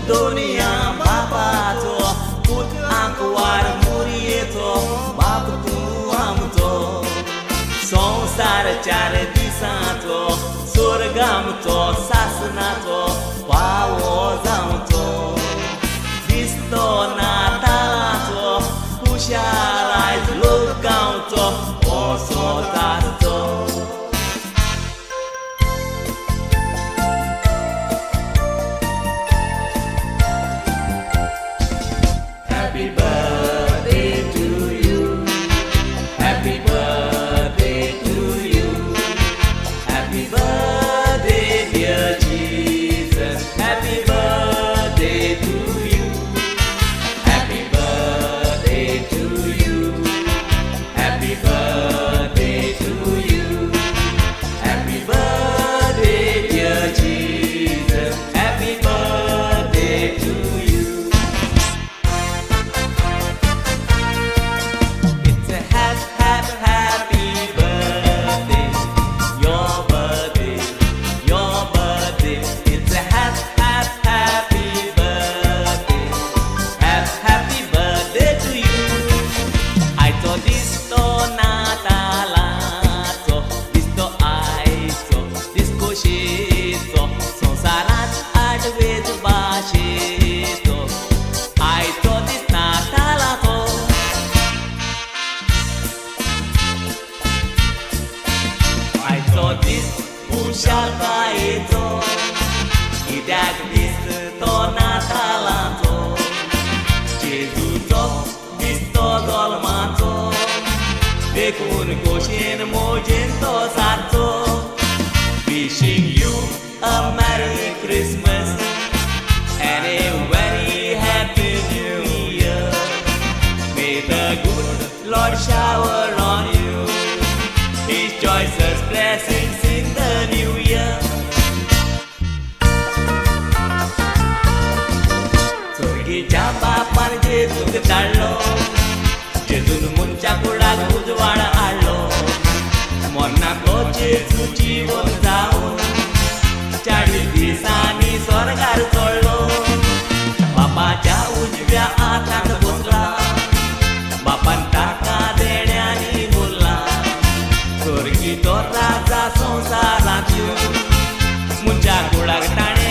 दोनिया बापाचो पूत आंकवार मुरयेचो बाप तूं आमचो संवसार 4 दिसांचो स्वर्ग आमचो सासणाचो पावो जावचो दिसतो नाताळाचो खुशाल आयज लोक गांवचो असो तारचो Happy birthday to you. Happy birthday to you. Happy birthday, dear Jesus. Happy birthday to you. Happy birthday to you. Happy birthday to you. Happy birthday, dear Jesus. Happy birthday to you. It's a happy birthday, your birthday, your birthday. It's a happy birthday, happy birthday to you. आयचो दिसतो नातालाचो दिसतो आयचो दिसकोशेचो संवसारांत आडवेज भाशेचो आयचो दीस नातालाचो आयचो दीस खुशालकायेचो कित्याक दिसतो नातालाचो जेजूचो दिसतो जल्माचो देखून खोशेन मोजेन तो सारचो Wishing you a Merry Christmas and a very Happy New Year. May the good Lord shower on you His choicest blessings in the new year. स्वर्गीच्या बापान जेजूक धाडलो जेजून मनच्या कुळाक उजवाड हाडलो मोन्नाको जेजू जीवन जावन 40 दिसांनी स्वर्गार चडलो बापाच्या उजव्या हातांत बसला बापान ताका देण्यांनी बोलला स्वर्गी तो राजा संवसारांत येवन मनच्या कुळाक ताणें